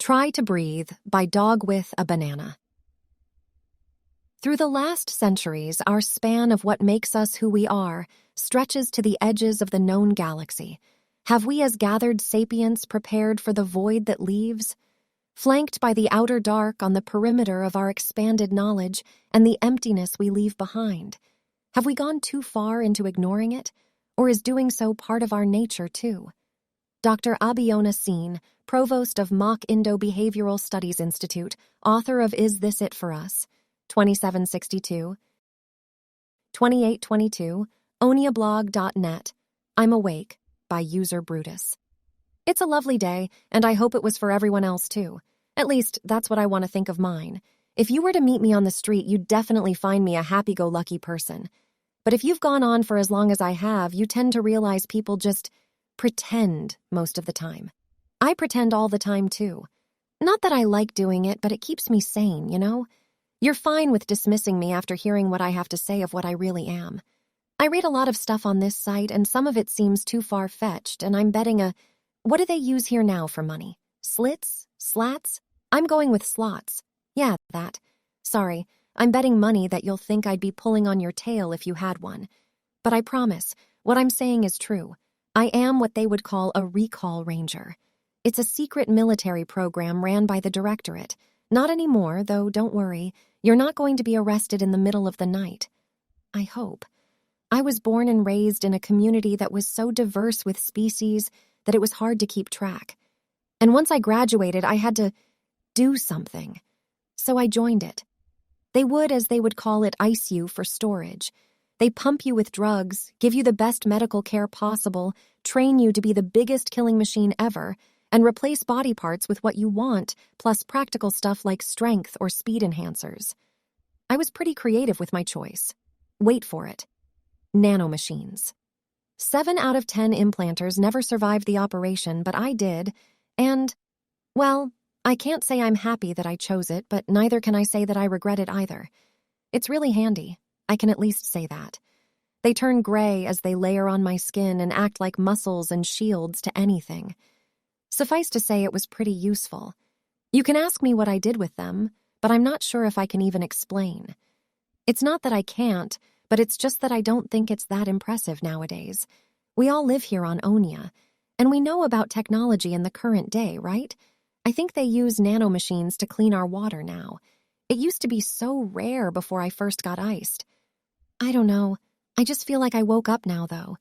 Try to Breathe by Dog with a Banana. Through the last centuries, our span of what makes us who we are stretches to the edges of the known galaxy. Have we as gathered sapients prepared for the void that leaves? Flanked by the outer dark on the perimeter of our expanded knowledge and the emptiness we leave behind, have we gone too far into ignoring it? Or is doing so part of our nature too? Dr. Abiona Seen, Provost of Mock Indo-Behavioral Studies Institute, author of Is This It For Us? 2762, 2822, oniablog.net, I'm Awake, by user Brutus. It's a lovely day, and I hope it was for everyone else too. At least, that's what I want to think of mine. If you were to meet me on the street, you'd definitely find me a happy-go-lucky person. But if you've gone on for as long as I have, you tend to realize people just pretend most of the time. I pretend all the time too. Not that I like doing it, but it keeps me sane, you know? You're fine with dismissing me after hearing what I have to say of what I really am. I read a lot of stuff on this site, and some of it seems too far-fetched, and I'm betting what do they use here now for money? Slits? Slats? I'm going with slots. Yeah, that. Sorry, I'm betting money that you'll think I'd be pulling on your tail if you had one. But I promise, what I'm saying is true. I am what they would call a recall ranger. It's a secret military program ran by the directorate. Not anymore, though don't worry. You're not going to be arrested in the middle of the night. I hope. I was born and raised in a community that was so diverse with species that it was hard to keep track. And once I graduated, I had to do something. So I joined it. They would, as they would call it, ice you for storage. They pump you with drugs, give you the best medical care possible, train you to be the biggest killing machine ever, and replace body parts with what you want, plus practical stuff like strength or speed enhancers. I was pretty creative with my choice. Wait for it. Nanomachines. 7 out of 10 implanters never survived the operation, but I did, and, well, I can't say I'm happy that I chose it, but neither can I say that I regret it either. It's really handy. I can at least say that. They turn gray as they layer on my skin and act like muscles and shields to anything. Suffice to say, it was pretty useful. You can ask me what I did with them, but I'm not sure if I can even explain. It's not that I can't, but it's just that I don't think it's that impressive nowadays. We all live here on Onia, and we know about technology in the current day, right? I think they use nanomachines to clean our water now. It used to be so rare before I first got iced. I don't know. I just feel like I woke up now, though.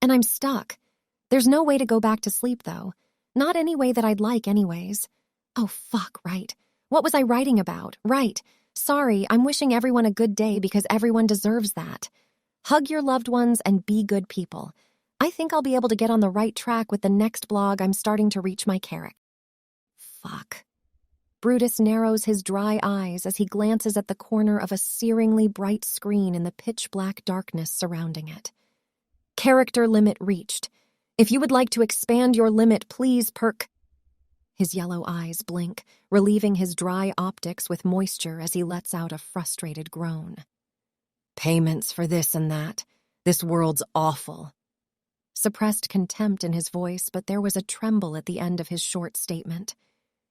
And I'm stuck. There's no way to go back to sleep, though. Not any way that I'd like, anyways. Oh, fuck, right. What was I writing about? Right. Sorry, I'm wishing everyone a good day because everyone deserves that. Hug your loved ones and be good people. I think I'll be able to get on the right track with the next blog. I'm starting to reach my character. Fuck. Brutus narrows his dry eyes as he glances at the corner of a searingly bright screen in the pitch-black darkness surrounding it. Character limit reached. If you would like to expand your limit, please perk. His yellow eyes blink, relieving his dry optics with moisture as he lets out a frustrated groan. Payments for this and that. This world's awful. Suppressed contempt in his voice, but there was a tremble at the end of his short statement.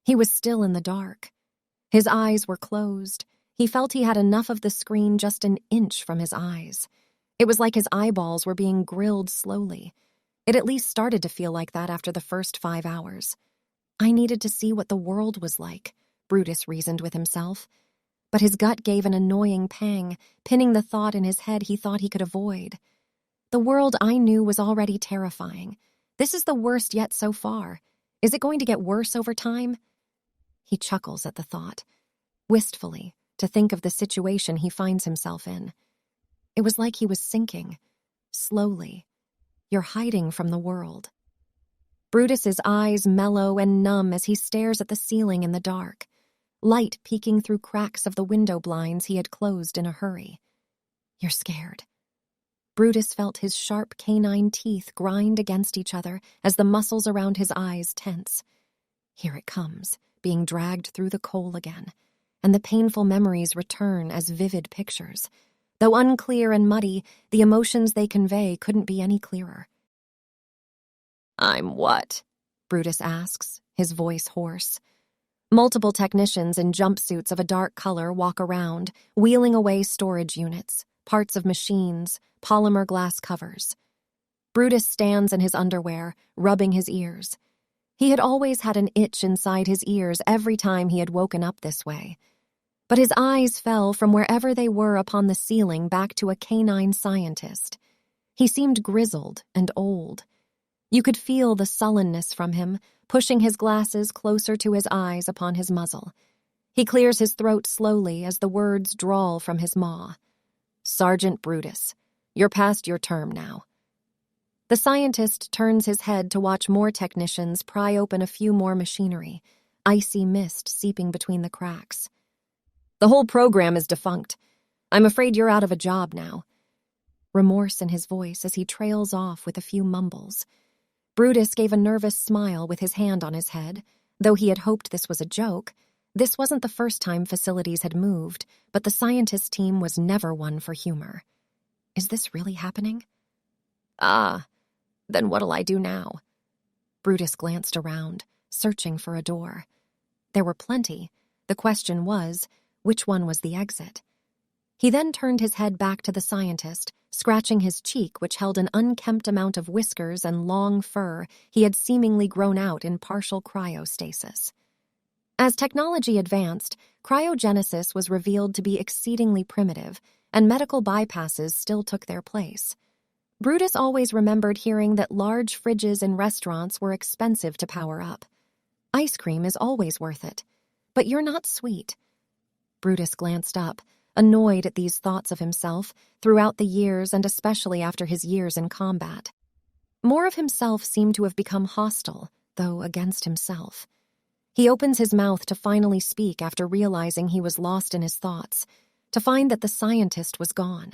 He was still in the dark. His eyes were closed. He felt he had enough of the screen just an inch from his eyes. It was like his eyeballs were being grilled slowly. It at least started to feel like that after the first 5 hours. I needed to see what the world was like, Brutus reasoned with himself. But his gut gave an annoying pang, pinning the thought in his head he thought he could avoid. The world I knew was already terrifying. This is the worst yet so far. Is it going to get worse over time? He chuckles at the thought, wistfully, to think of the situation he finds himself in. It was like he was sinking, slowly. You're hiding from the world. Brutus's eyes mellow and numb as he stares at the ceiling in the dark, light peeking through cracks of the window blinds he had closed in a hurry. You're scared. Brutus felt his sharp canine teeth grind against each other as the muscles around his eyes tense. Here it comes, being dragged through the coal again, and the painful memories return as vivid pictures. Though unclear and muddy, the emotions they convey couldn't be any clearer. I'm what? Brutus asks, his voice hoarse. Multiple technicians in jumpsuits of a dark color walk around, wheeling away storage units, parts of machines, polymer glass covers. Brutus stands in his underwear, rubbing his ears. He had always had an itch inside his ears every time he had woken up this way. But his eyes fell from wherever they were upon the ceiling back to a canine scientist. He seemed grizzled and old. You could feel the sullenness from him, pushing his glasses closer to his eyes upon his muzzle. He clears his throat slowly as the words drawl from his maw. "Sergeant Brutus, you're past your term now." The scientist turns his head to watch more technicians pry open a few more machinery, icy mist seeping between the cracks. "The whole program is defunct. I'm afraid you're out of a job now." Remorse in his voice as he trails off with a few mumbles. Brutus gave a nervous smile with his hand on his head. Though he had hoped this was a joke, this wasn't the first time facilities had moved, but the scientist team was never one for humor. Is this really happening? Then what'll I do now? Brutus glanced around, searching for a door. There were plenty. The question was, which one was the exit? He then turned his head back to the scientist, scratching his cheek, which held an unkempt amount of whiskers and long fur he had seemingly grown out in partial cryostasis. As technology advanced, cryogenesis was revealed to be exceedingly primitive, and medical bypasses still took their place. Brutus always remembered hearing that large fridges in restaurants were expensive to power up. Ice cream is always worth it, but you're not sweet. Brutus glanced up, annoyed at these thoughts of himself throughout the years and especially after his years in combat. More of himself seemed to have become hostile, though against himself. He opens his mouth to finally speak after realizing he was lost in his thoughts, to find that the scientist was gone,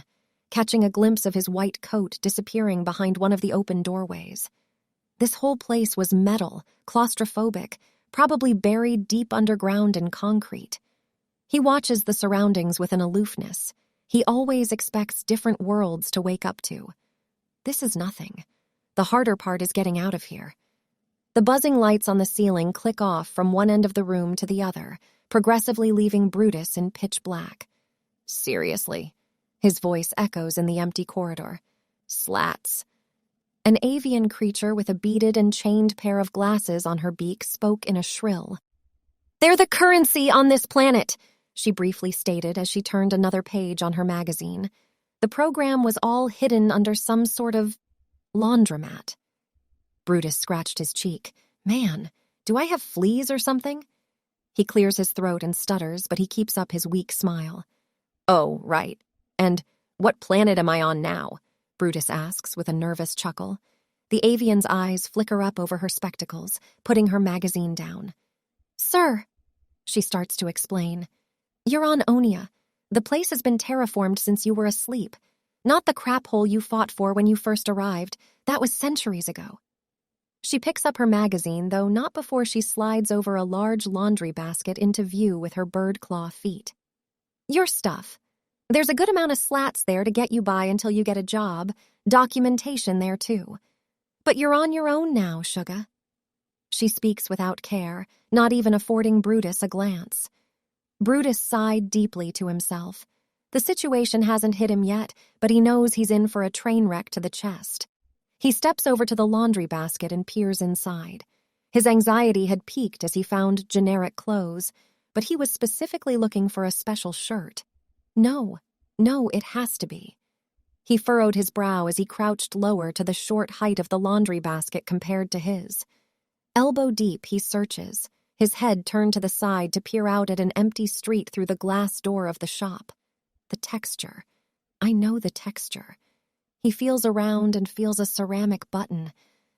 catching a glimpse of his white coat disappearing behind one of the open doorways. This whole place was metal, claustrophobic, probably buried deep underground in concrete. He watches the surroundings with an aloofness. He always expects different worlds to wake up to. This is nothing. The harder part is getting out of here. The buzzing lights on the ceiling click off from one end of the room to the other, progressively leaving Brutus in pitch black. "Seriously?" His voice echoes in the empty corridor. "Slats." An avian creature with a beaded and chained pair of glasses on her beak spoke in a shrill. "They're the currency on this planet," she briefly stated as she turned another page on her magazine. The program was all hidden under some sort of laundromat. Brutus scratched his cheek. "Man, do I have fleas or something?" He clears his throat and stutters, but he keeps up his weak smile. "Oh, right. And what planet am I on now?" Brutus asks with a nervous chuckle. The avian's eyes flicker up over her spectacles, putting her magazine down. "Sir," she starts to explain, "you're on Onia. The place has been terraformed since you were asleep. Not the crap hole you fought for when you first arrived. That was centuries ago." She picks up her magazine, though not before she slides over a large laundry basket into view with her bird claw feet. "Your stuff. There's a good amount of slats there to get you by until you get a job. Documentation there, too. But you're on your own now, Sugar." She speaks without care, not even affording Brutus a glance. Brutus sighed deeply to himself. The situation hasn't hit him yet, but he knows he's in for a train wreck to the chest. He steps over to the laundry basket and peers inside. His anxiety had peaked as he found generic clothes, but he was specifically looking for a special shirt. No, it has to be. He furrowed his brow as he crouched lower to the short height of the laundry basket compared to his. Elbow deep, he searches, his head turned to the side to peer out at an empty street through the glass door of the shop. The texture. I know the texture. He feels around and feels a ceramic button,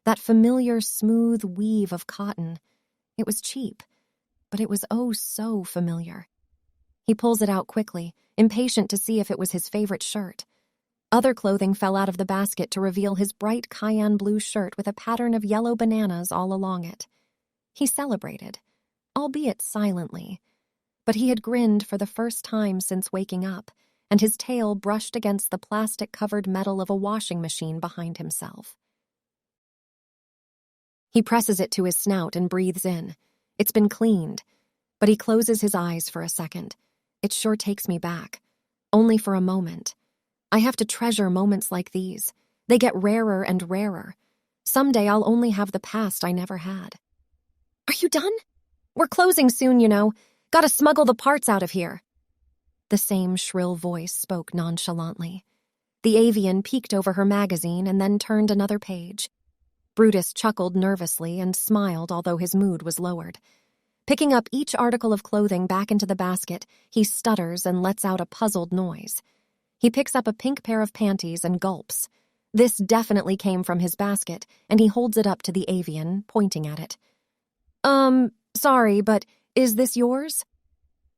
that familiar smooth weave of cotton. It was cheap, but it was oh so familiar. He pulls it out quickly, impatient to see if it was his favorite shirt. Other clothing fell out of the basket to reveal his bright cayenne blue shirt with a pattern of yellow bananas all along it. He celebrated, albeit silently, but he had grinned for the first time since waking up, and his tail brushed against the plastic-covered metal of a washing machine behind himself. He presses it to his snout and breathes in. It's been cleaned. But he closes his eyes for a second. It sure takes me back. Only for a moment. I have to treasure moments like these. They get rarer and rarer. Someday I'll only have the past I never had. Are you done? We're closing soon, you know. Gotta smuggle the parts out of here. The same shrill voice spoke nonchalantly. The avian peeked over her magazine and then turned another page. Brutus chuckled nervously and smiled, although his mood was lowered. Picking up each article of clothing back into the basket, he stutters and lets out a puzzled noise. He picks up a pink pair of panties and gulps. This definitely came from his basket, and he holds it up to the avian, pointing at it. Sorry, but is this yours?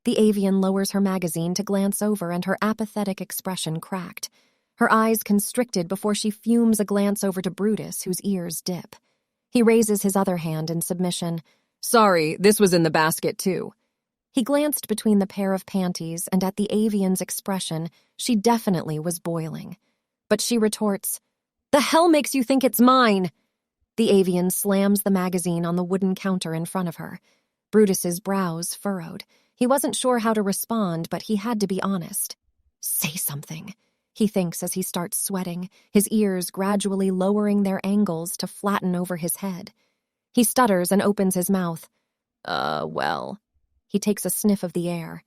The avian lowers her magazine to glance over, and her apathetic expression cracked. Her eyes constricted before she fumes a glance over to Brutus, whose ears dip. He raises his other hand in submission. Sorry, this was in the basket too. He glanced between the pair of panties, and at the avian's expression, she definitely was boiling. But she retorts, The hell makes you think it's mine? The avian slams the magazine on the wooden counter in front of her. Brutus's brows furrowed. He wasn't sure how to respond, but he had to be honest. Say something, he thinks as he starts sweating, his ears gradually lowering their angles to flatten over his head. He stutters and opens his mouth. Well. He takes a sniff of the air.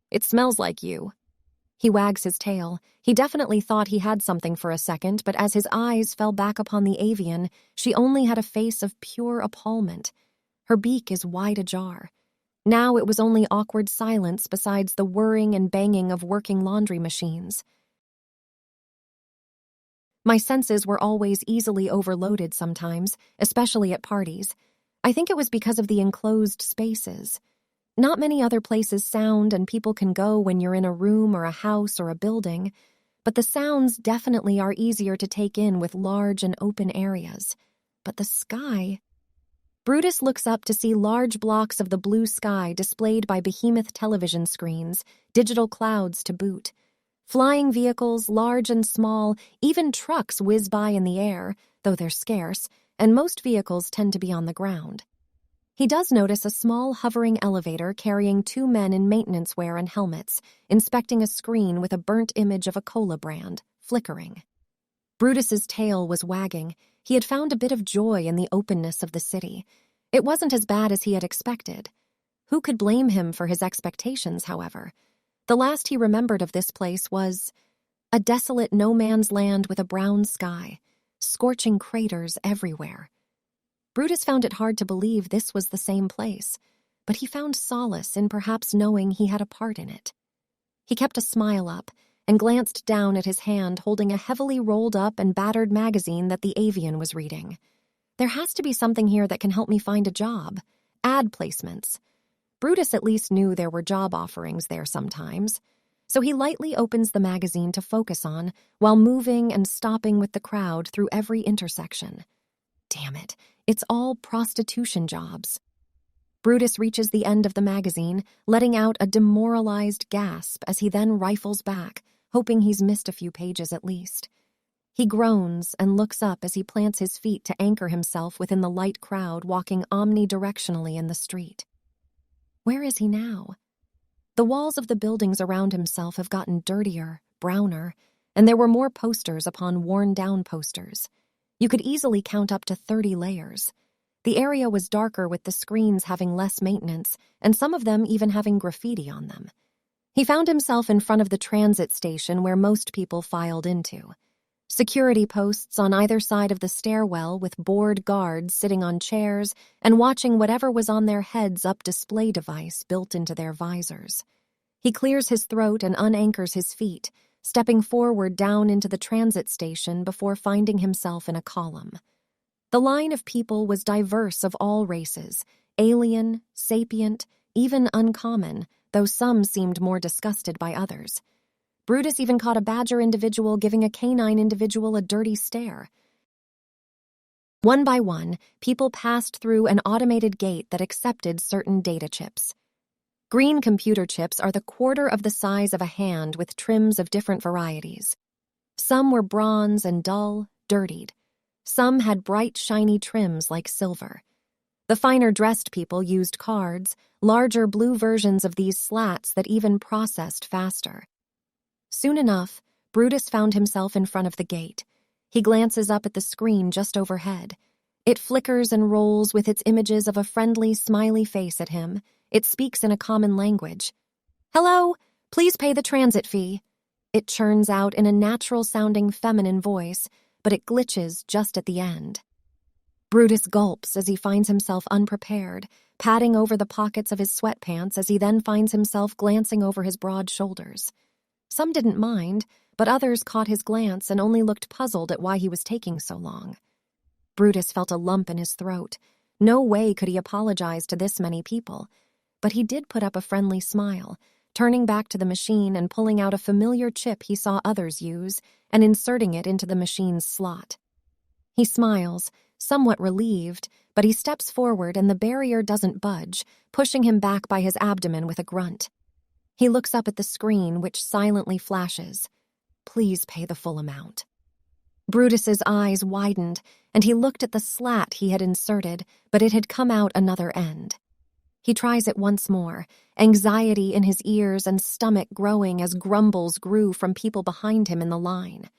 It smells like you. He wags his tail. He definitely thought he had something for a second, but as his eyes fell back upon the avian, she only had a face of pure appallment. Her beak is wide ajar. Now it was only awkward silence besides the whirring and banging of working laundry machines. My senses were always easily overloaded sometimes, especially at parties. I think it was because of the enclosed spaces. Not many other places sound and people can go when you're in a room or a house or a building, but the sounds definitely are easier to take in with large and open areas. But the sky... Brutus looks up to see large blocks of the blue sky displayed by behemoth television screens, digital clouds to boot. Flying vehicles, large and small, even trucks whiz by in the air, though they're scarce, and most vehicles tend to be on the ground. He does notice a small hovering elevator carrying two men in maintenance wear and helmets, inspecting a screen with a burnt image of a cola brand, flickering. Brutus's tail was wagging. He had found a bit of joy in the openness of the city. It wasn't as bad as he had expected. Who could blame him for his expectations, however? The last he remembered of this place was a desolate no-man's land with a brown sky, scorching craters everywhere. Brutus found it hard to believe this was the same place, but he found solace in perhaps knowing he had a part in it. He kept a smile up and glanced down at his hand holding a heavily rolled up and battered magazine that the avian was reading. There has to be something here that can help me find a job. Ad placements. Brutus at least knew there were job offerings there sometimes, so he lightly opens the magazine to focus on while moving and stopping with the crowd through every intersection. Damn it, it's all prostitution jobs. Brutus reaches the end of the magazine, letting out a demoralized gasp as he then rifles back, hoping he's missed a few pages at least. He groans and looks up as he plants his feet to anchor himself within the light crowd walking omnidirectionally in the street. Where is he now? The walls of the buildings around himself have gotten dirtier, browner, and there were more posters upon worn-down posters. You could easily count up to 30 layers. The area was darker with the screens having less maintenance, and some of them even having graffiti on them. He found himself in front of the transit station where most people filed into. Security posts on either side of the stairwell with bored guards sitting on chairs and watching whatever was on their heads-up display device built into their visors. He clears his throat and unanchors his feet, stepping forward down into the transit station before finding himself in a column. The line of people was diverse of all races, alien, sapient, even uncommon, though some seemed more disgusted by others. Brutus even caught a badger individual giving a canine individual a dirty stare. One by one, people passed through an automated gate that accepted certain data chips. Green computer chips are the quarter of the size of a hand with trims of different varieties. Some were bronze and dull, dirtied. Some had bright, shiny trims like silver. The finer-dressed people used cards, larger blue versions of these slats that even processed faster. Soon enough, Brutus found himself in front of the gate. He glances up at the screen just overhead. It flickers and rolls with its images of a friendly, smiley face at him. It speaks in a common language. "Hello, please pay the transit fee." It churns out in a natural-sounding feminine voice, but it glitches just at the end. Brutus gulps as he finds himself unprepared, patting over the pockets of his sweatpants as he then finds himself glancing over his broad shoulders. Some didn't mind, but others caught his glance and only looked puzzled at why he was taking so long. Brutus felt a lump in his throat. No way could he apologize to this many people. But he did put up a friendly smile, turning back to the machine and pulling out a familiar chip he saw others use and inserting it into the machine's slot. He smiles, somewhat relieved, but he steps forward and the barrier doesn't budge, pushing him back by his abdomen with a grunt. He looks up at the screen, which silently flashes. "Please pay the full amount." Brutus's eyes widened, and he looked at the slat he had inserted, but it had come out another end. He tries it once more, anxiety in his ears and stomach growing as grumbles grew from people behind him in the line.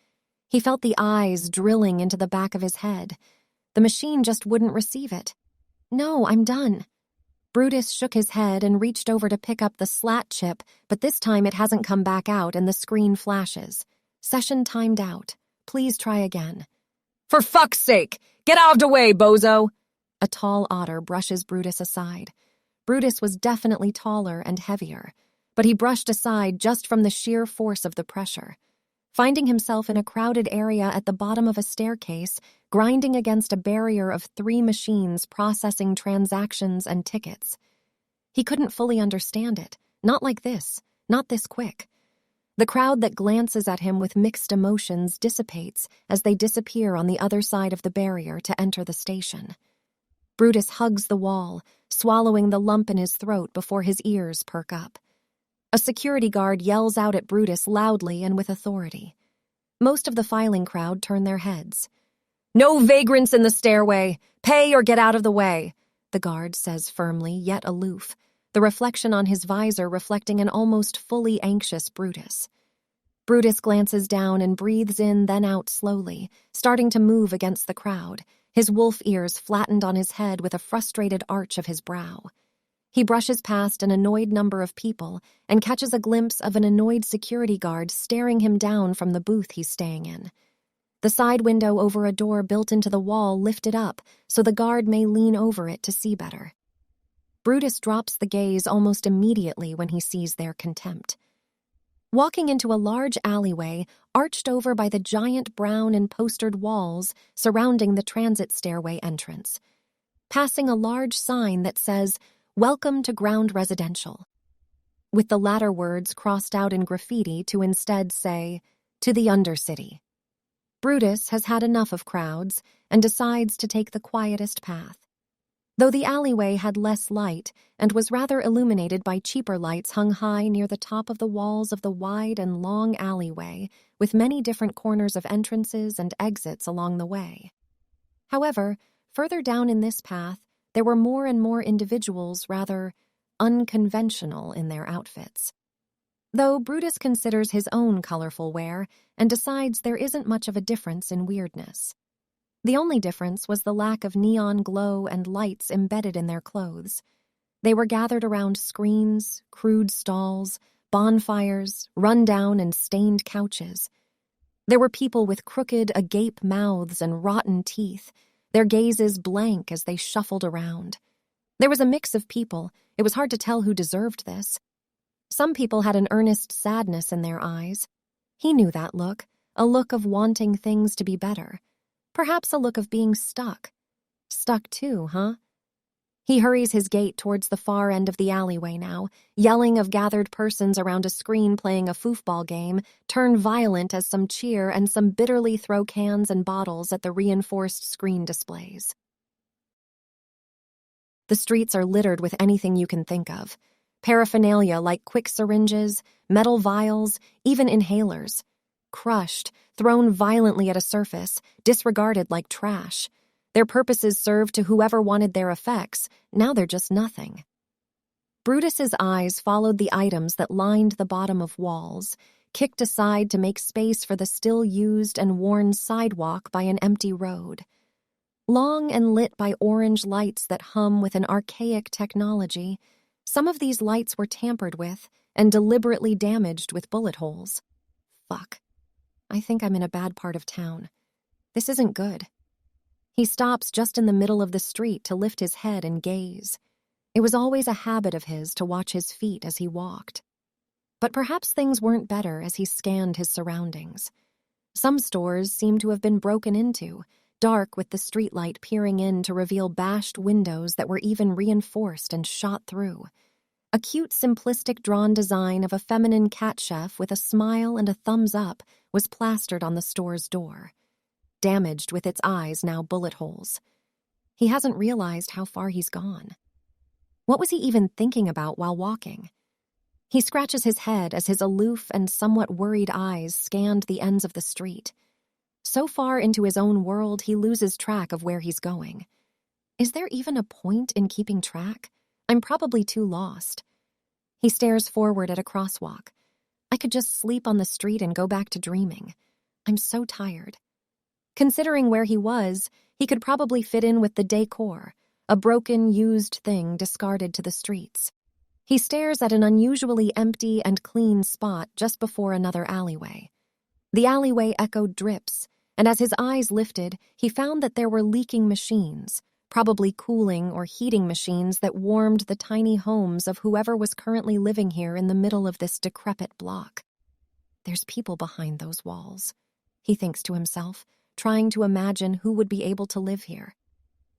He felt the eyes drilling into the back of his head. The machine just wouldn't receive it. "No, I'm done." Brutus shook his head and reached over to pick up the slat chip, but this time it hasn't come back out and the screen flashes. "Session timed out. Please try again." "For fuck's sake! Get out of the way, bozo!" A tall otter brushes Brutus aside. Brutus was definitely taller and heavier, but he brushed aside just from the sheer force of the pressure. Finding himself in a crowded area at the bottom of a staircase, grinding against a barrier of 3 machines processing transactions and tickets. He couldn't fully understand it. Not like this. Not this quick. The crowd that glances at him with mixed emotions dissipates as they disappear on the other side of the barrier to enter the station. Brutus hugs the wall, swallowing the lump in his throat before his ears perk up. A security guard yells out at Brutus loudly and with authority. Most of the filing crowd turn their heads. "No vagrants in the stairway! Pay or get out of the way!" the guard says firmly, yet aloof, the reflection on his visor reflecting an almost fully anxious Brutus. Brutus glances down and breathes in, then out slowly, starting to move against the crowd, his wolf ears flattened on his head with a frustrated arch of his brow. He brushes past an annoyed number of people and catches a glimpse of an annoyed security guard staring him down from the booth he's staying in. The side window over a door built into the wall lifted up so the guard may lean over it to see better. Brutus drops the gaze almost immediately when he sees their contempt. Walking into a large alleyway arched over by the giant brown and postered walls surrounding the transit stairway entrance. Passing a large sign that says, "Welcome to Ground Residential," with the latter words crossed out in graffiti to instead say, "To the Undercity." Brutus has had enough of crowds and decides to take the quietest path. Though the alleyway had less light and was rather illuminated by cheaper lights hung high near the top of the walls of the wide and long alleyway, with many different corners of entrances and exits along the way. However, further down in this path, there were more and more individuals rather unconventional in their outfits. Though Brutus considers his own colorful wear and decides there isn't much of a difference in weirdness. The only difference was the lack of neon glow and lights embedded in their clothes. They were gathered around screens, crude stalls, bonfires, run-down and stained couches. There were people with crooked, agape mouths and rotten teeth, their gazes blank as they shuffled around. There was a mix of people. It was hard to tell who deserved this. Some people had an earnest sadness in their eyes. He knew that look, a look of wanting things to be better. Perhaps a look of being stuck. Stuck too, huh? He hurries his gait towards the far end of the alleyway now, yelling of gathered persons around a screen playing a foofball game, turn violent as some cheer and some bitterly throw cans and bottles at the reinforced screen displays. The streets are littered with anything you can think of. Paraphernalia like quick syringes, metal vials, even inhalers. Crushed, thrown violently at a surface, disregarded like trash. Their purposes served to whoever wanted their effects. Now they're just nothing. Brutus's eyes followed the items that lined the bottom of walls, kicked aside to make space for the still used and worn sidewalk by an empty road. Long and lit by orange lights that hum with an archaic technology, some of these lights were tampered with and deliberately damaged with bullet holes. Fuck. I think I'm in a bad part of town. This isn't good. He stops just in the middle of the street to lift his head and gaze. It was always a habit of his to watch his feet as he walked. But perhaps things weren't better as he scanned his surroundings. Some stores seemed to have been broken into, dark with the streetlight peering in to reveal bashed windows that were even reinforced and shot through. A cute, simplistic drawn design of a feminine cat chef with a smile and a thumbs up was plastered on the store's door. Damaged with its eyes now bullet holes. He hasn't realized how far he's gone. What was he even thinking about while walking? He scratches his head as his aloof and somewhat worried eyes scanned the ends of the street. So far into his own world, he loses track of where he's going. Is there even a point in keeping track? I'm probably too lost. He stares forward at a crosswalk. I could just sleep on the street and go back to dreaming. I'm so tired. Considering where he was, he could probably fit in with the decor, a broken, used thing discarded to the streets. He stares at an unusually empty and clean spot just before another alleyway. The alleyway echoed drips, and as his eyes lifted, he found that there were leaking machines, probably cooling or heating machines that warmed the tiny homes of whoever was currently living here in the middle of this decrepit block. There's people behind those walls, he thinks to himself, trying to imagine who would be able to live here.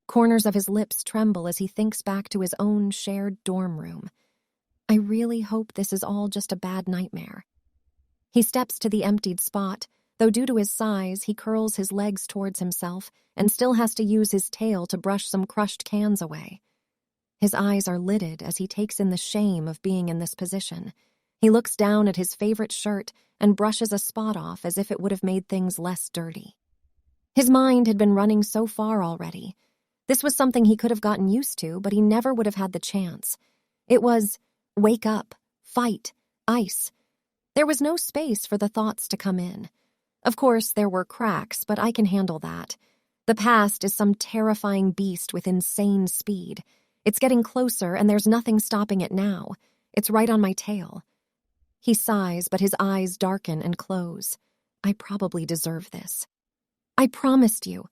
Corners of his lips tremble as he thinks back to his own shared dorm room. I really hope this is all just a bad nightmare. He steps to the emptied spot, though due to his size, he curls his legs towards himself and still has to use his tail to brush some crushed cans away. His eyes are lidded as he takes in the shame of being in this position. He looks down at his favorite shirt and brushes a spot off as if it would have made things less dirty. His mind had been running so far already. This was something he could have gotten used to, but he never would have had the chance. It was wake up, fight, ice. There was no space for the thoughts to come in. Of course, there were cracks, but I can handle that. The past is some terrifying beast with insane speed. It's getting closer, and there's nothing stopping it now. It's right on my tail. He sighs, but his eyes darken and close. I probably deserve this. I promised you.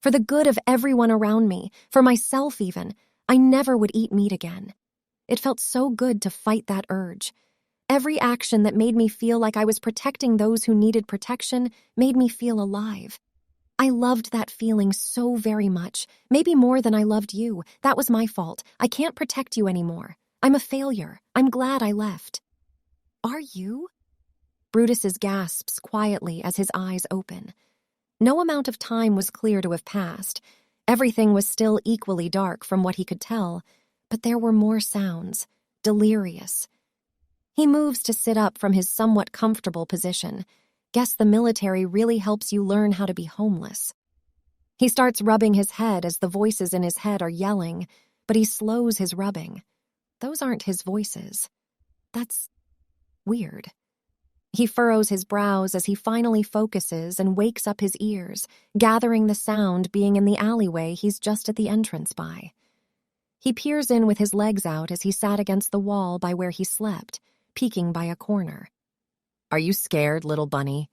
For the good of everyone around me, for myself even, I never would eat meat again. It felt so good to fight that urge. Every action that made me feel like I was protecting those who needed protection made me feel alive. I loved that feeling so very much, maybe more than I loved you. That was my fault. I can't protect you anymore. I'm a failure. I'm glad I left. Are you? Brutus's gasps quietly as his eyes open. No amount of time was clear to have passed. Everything was still equally dark from what he could tell, but there were more sounds, delirious. He moves to sit up from his somewhat comfortable position. Guess the military really helps you learn how to be homeless. He starts rubbing his head as the voices in his head are yelling, but he slows his rubbing. Those aren't his voices. That's weird. He furrows his brows as he finally focuses and wakes up his ears, gathering the sound being in the alleyway he's just at the entrance by. He peers in with his legs out as he sat against the wall by where he slept, peeking by a corner. Are you scared, little bunny?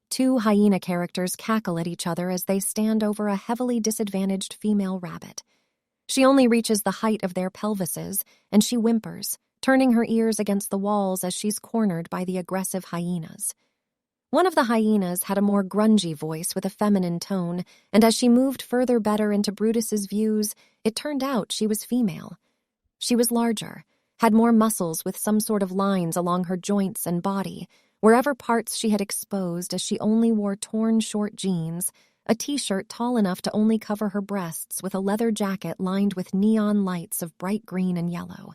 Two hyena characters cackle at each other as they stand over a heavily disadvantaged female rabbit. She only reaches the height of their pelvises, and she whimpers, turning her ears against the walls as she's cornered by the aggressive hyenas. One of the hyenas had a more grungy voice with a feminine tone, and as she moved further better into Brutus's views, it turned out she was female. She was larger, had more muscles with some sort of lines along her joints and body, wherever parts she had exposed as she only wore torn short jeans, a t-shirt tall enough to only cover her breasts with a leather jacket lined with neon lights of bright green and yellow.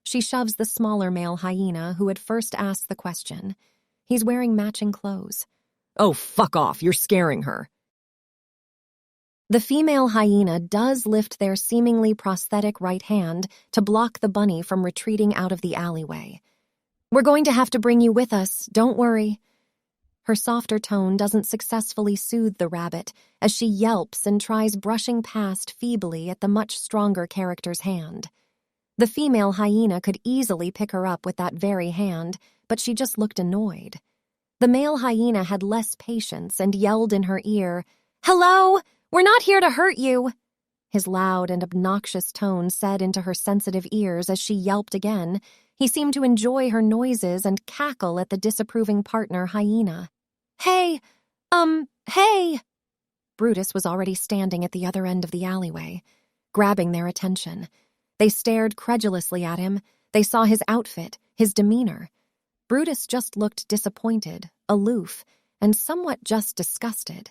She shoves the smaller male hyena who had first asked the question. He's wearing matching clothes. Oh, fuck off, you're scaring her. The female hyena does lift their seemingly prosthetic right hand to block the bunny from retreating out of the alleyway. "We're going to have to bring you with us, don't worry." Her softer tone doesn't successfully soothe the rabbit as she yelps and tries brushing past feebly at the much stronger character's hand. The female hyena could easily pick her up with that very hand, but she just looked annoyed. The male hyena had less patience and yelled in her ear, "Hello! We're not here to hurt you!" His loud and obnoxious tone said into her sensitive ears as she yelped again. He seemed to enjoy her noises and cackle at the disapproving partner hyena. Hey! Brutus was already standing at the other end of the alleyway, grabbing their attention. They stared credulously at him. They saw his outfit, his demeanor. Brutus just looked disappointed, aloof, and somewhat just disgusted.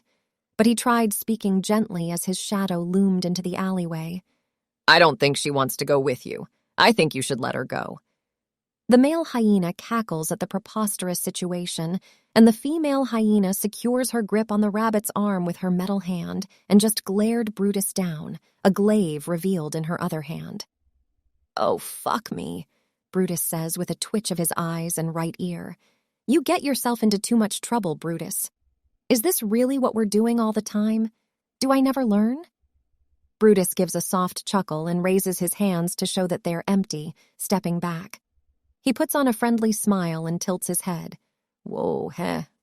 But he tried speaking gently as his shadow loomed into the alleyway. "I don't think she wants to go with you. I think you should let her go." The male hyena cackles at the preposterous situation, and the female hyena secures her grip on the rabbit's arm with her metal hand and just glared Brutus down, a glaive revealed in her other hand. "Oh, fuck me," Brutus says with a twitch of his eyes and right ear. "You get yourself into too much trouble, Brutus. Is this really what we're doing all the time? Do I never learn?" Brutus gives a soft chuckle and raises his hands to show that they're empty, stepping back. He puts on a friendly smile and tilts his head. "Whoa,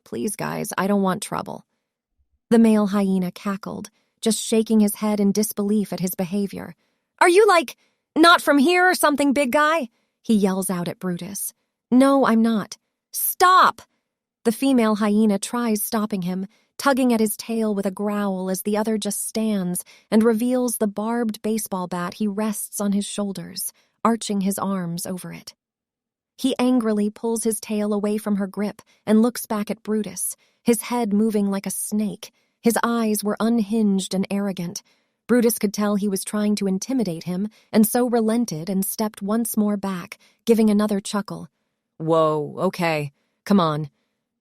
please guys, I don't want trouble." The male hyena cackled, just shaking his head in disbelief at his behavior. "Are you like, not from here or something, big guy?" He yells out at Brutus. "No, I'm not." "Stop!" The female hyena tries stopping him, tugging at his tail with a growl as the other just stands and reveals the barbed baseball bat he rests on his shoulders, arching his arms over it. He angrily pulls his tail away from her grip and looks back at Brutus, his head moving like a snake. His eyes were unhinged and arrogant. Brutus could tell he was trying to intimidate him, and so relented and stepped once more back, giving another chuckle. "Whoa, okay, come on."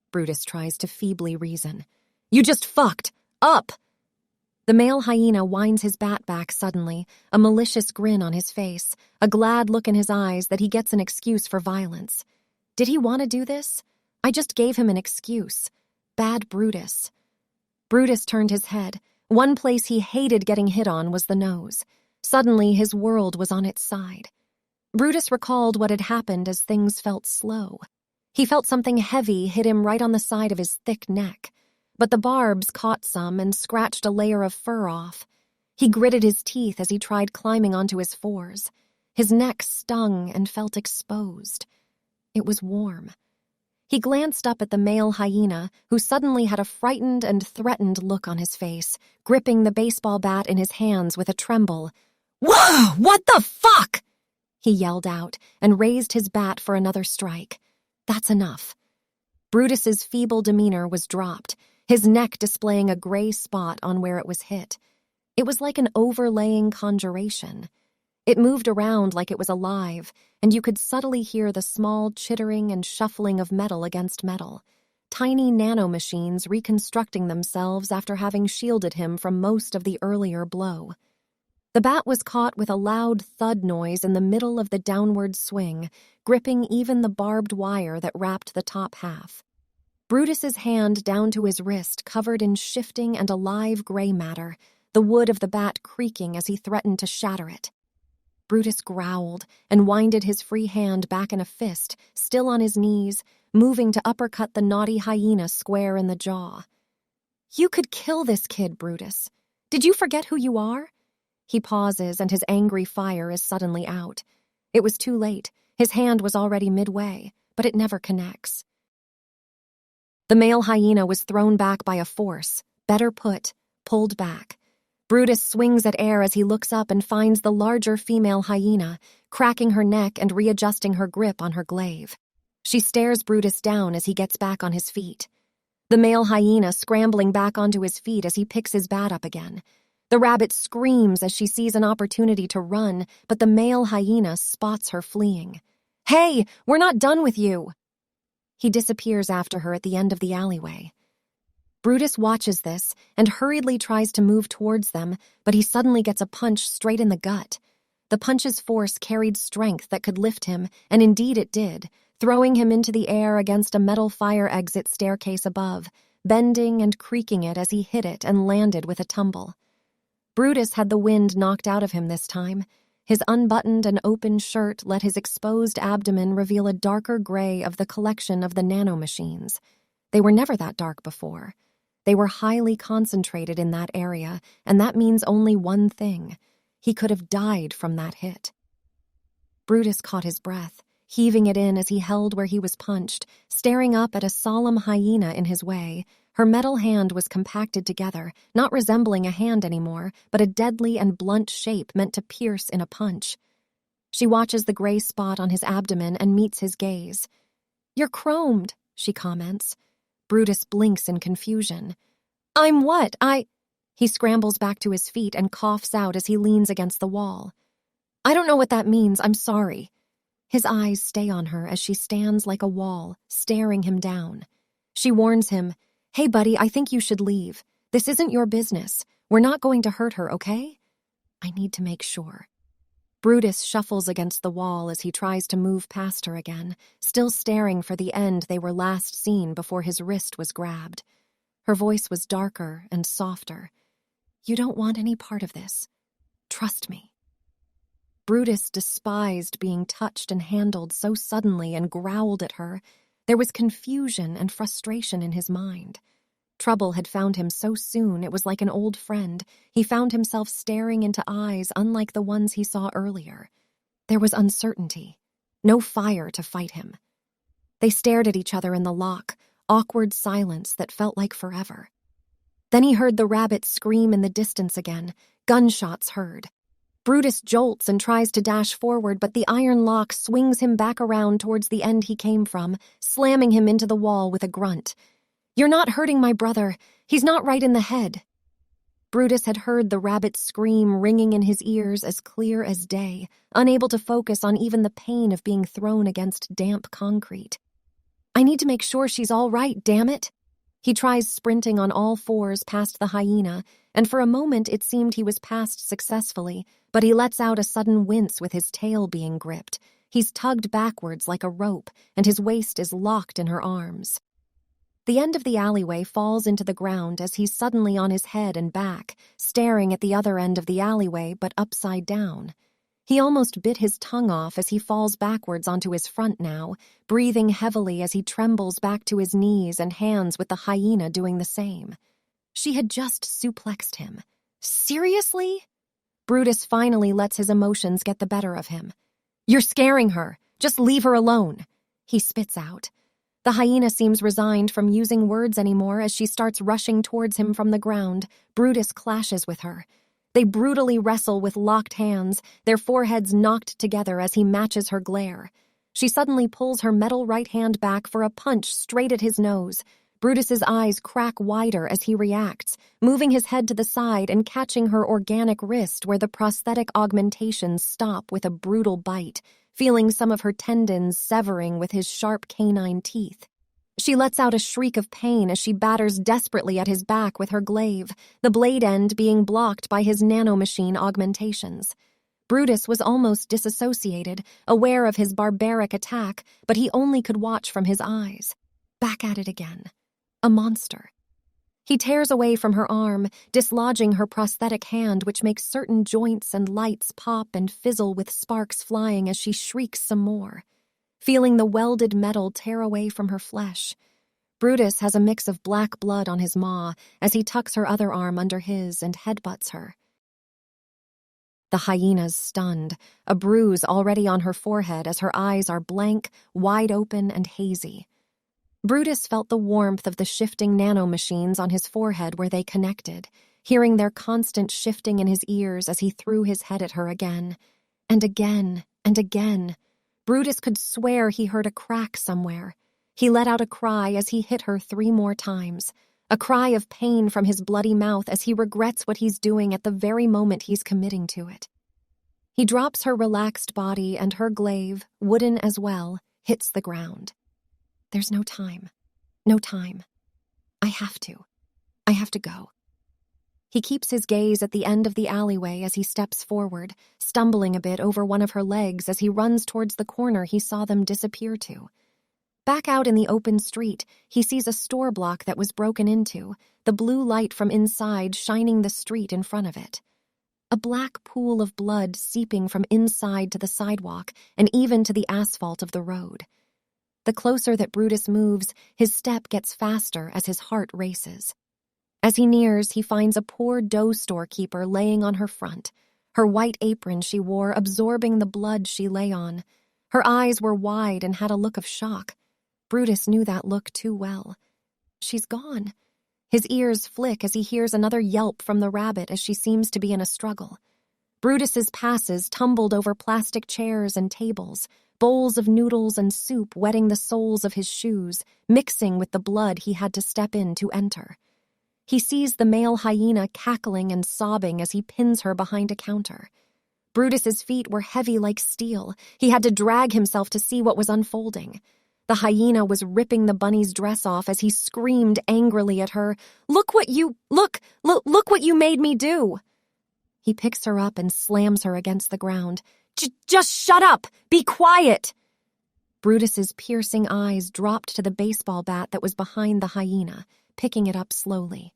Brutus tries to feebly reason. "You just fucked up." The male hyena winds his bat back suddenly, a malicious grin on his face, a glad look in his eyes that he gets an excuse for violence. Did he want to do this? I just gave him an excuse. Bad Brutus. Brutus turned his head. One place he hated getting hit on was the nose. Suddenly his world was on its side. Brutus recalled what had happened as things felt slow. He felt something heavy hit him right on the side of his thick neck, but the barbs caught some and scratched a layer of fur off. He gritted his teeth as he tried climbing onto his fours. His neck stung and felt exposed. It was warm. He glanced up at the male hyena, who suddenly had a frightened and threatened look on his face, gripping the baseball bat in his hands with a tremble. "Whoa! What the fuck?" he yelled out and raised his bat for another strike. That's enough. Brutus's feeble demeanor was dropped, his neck displaying a gray spot on where it was hit. It was like an overlaying conjuration. It moved around like it was alive, and you could subtly hear the small chittering and shuffling of metal against metal, tiny nanomachines reconstructing themselves after having shielded him from most of the earlier blow. The bat was caught with a loud thud noise in the middle of the downward swing, gripping even the barbed wire that wrapped the top half. Brutus's hand down to his wrist covered in shifting and alive gray matter, the wood of the bat creaking as he threatened to shatter it. Brutus growled and winded his free hand back in a fist, still on his knees, moving to uppercut the naughty hyena square in the jaw. "You could kill this kid, Brutus. Did you forget who you are?" He pauses and his angry fire is suddenly out. It was too late. His hand was already midway, but it never connects. The male hyena was thrown back by a force, better put, pulled back. Brutus swings at air as he looks up and finds the larger female hyena, cracking her neck and readjusting her grip on her glaive. She stares Brutus down as he gets back on his feet. The male hyena scrambling back onto his feet as he picks his bat up again. The rabbit screams as she sees an opportunity to run, but the male hyena spots her fleeing. "Hey, we're not done with you!" He disappears after her at the end of the alleyway. Brutus watches this and hurriedly tries to move towards them, but he suddenly gets a punch straight in the gut. The punch's force carried strength that could lift him, and indeed it did, throwing him into the air against a metal fire exit staircase above, bending and creaking it as he hit it and landed with a tumble. Brutus had the wind knocked out of him this time. His unbuttoned and open shirt let his exposed abdomen reveal a darker gray of the collection of the nanomachines. They were never that dark before. They were highly concentrated in that area, and that means only one thing. He could have died from that hit. Brutus caught his breath, heaving it in as he held where he was punched, staring up at a solemn hyena in his way. Her metal hand was compacted together, not resembling a hand anymore, but a deadly and blunt shape meant to pierce in a punch. She watches the gray spot on his abdomen and meets his gaze. "You're chromed," she comments. Brutus blinks in confusion. "I'm what? He scrambles back to his feet and coughs out as he leans against the wall. "I don't know what that means, I'm sorry." His eyes stay on her as she stands like a wall, staring him down. She warns him, "Hey buddy, I think you should leave. This isn't your business. We're not going to hurt her, okay?" "I need to make sure." Brutus shuffles against the wall as he tries to move past her again, still staring for the end they were last seen before his wrist was grabbed. Her voice was darker and softer. "You don't want any part of this. Trust me." Brutus despised being touched and handled so suddenly and growled at her. There was confusion and frustration in his mind. Trouble had found him so soon it was like an old friend. He found himself staring into eyes unlike the ones he saw earlier. There was uncertainty, no fire to fight him. They stared at each other in the lock, awkward silence that felt like forever. Then he heard the rabbit scream in the distance again, gunshots heard. Brutus jolts and tries to dash forward, but the iron lock swings him back around towards the end he came from, slamming him into the wall with a grunt. "You're not hurting my brother. He's not right in the head." Brutus had heard the rabbit's scream ringing in his ears as clear as day, unable to focus on even the pain of being thrown against damp concrete. "I need to make sure she's all right, damn it." He tries sprinting on all fours past the hyena, and for a moment it seemed he was passed successfully, but he lets out a sudden wince with his tail being gripped. He's tugged backwards like a rope, and his waist is locked in her arms. The end of the alleyway falls into the ground as he's suddenly on his head and back, staring at the other end of the alleyway but upside down. He almost bit his tongue off as he falls backwards onto his front now, breathing heavily as he trembles back to his knees and hands with the hyena doing the same. She had just suplexed him. Seriously? Brutus finally lets his emotions get the better of him. "You're scaring her. Just leave her alone," he spits out. The hyena seems resigned from using words anymore as she starts rushing towards him from the ground. Brutus clashes with her. They brutally wrestle with locked hands, their foreheads knocked together as he matches her glare. She suddenly pulls her metal right hand back for a punch straight at his nose. Brutus's eyes crack wider as he reacts, moving his head to the side and catching her organic wrist where the prosthetic augmentations stop with a brutal bite, feeling some of her tendons severing with his sharp canine teeth. She lets out a shriek of pain as she batters desperately at his back with her glaive, the blade end being blocked by his nanomachine augmentations. Brutus was almost disassociated, aware of his barbaric attack, but he only could watch from his eyes. Back at it again. A monster. He tears away from her arm, dislodging her prosthetic hand, which makes certain joints and lights pop and fizzle with sparks flying as she shrieks some more, feeling the welded metal tear away from her flesh. Brutus has a mix of black blood on his maw as he tucks her other arm under his and headbutts her. The hyena's stunned, a bruise already on her forehead as her eyes are blank, wide open, and hazy. Brutus felt the warmth of the shifting nanomachines on his forehead where they connected, hearing their constant shifting in his ears as he threw his head at her again. And again, and again. Brutus could swear he heard a crack somewhere. He let out a cry as he hit her 3 more times, a cry of pain from his bloody mouth as he regrets what he's doing at the very moment he's committing to it. He drops her relaxed body and her glaive, wooden as well, hits the ground. There's no time. No time. I have to. I have to go. He keeps his gaze at the end of the alleyway as he steps forward, stumbling a bit over one of her legs as he runs towards the corner he saw them disappear to. Back out in the open street, he sees a store block that was broken into, the blue light from inside shining the street in front of it. A black pool of blood seeping from inside to the sidewalk and even to the asphalt of the road. The closer that Brutus moves, his step gets faster as his heart races. As he nears, he finds a poor dough storekeeper laying on her front, her white apron she wore absorbing the blood she lay on. Her eyes were wide and had a look of shock. Brutus knew that look too well. She's gone. His ears flick as he hears another yelp from the rabbit as she seems to be in a struggle. Brutus's passes tumbled over plastic chairs and tables, bowls of noodles and soup wetting the soles of his shoes, mixing with the blood he had to step in to enter. He sees the male hyena cackling and sobbing as he pins her behind a counter. Brutus's feet were heavy like steel. He had to drag himself to see what was unfolding. The hyena was ripping the bunny's dress off as he screamed angrily at her, Look what you made me do!" He picks her up and slams her against the ground. Just shut up! Be quiet! Brutus's piercing eyes dropped to the baseball bat that was behind the hyena, picking it up slowly.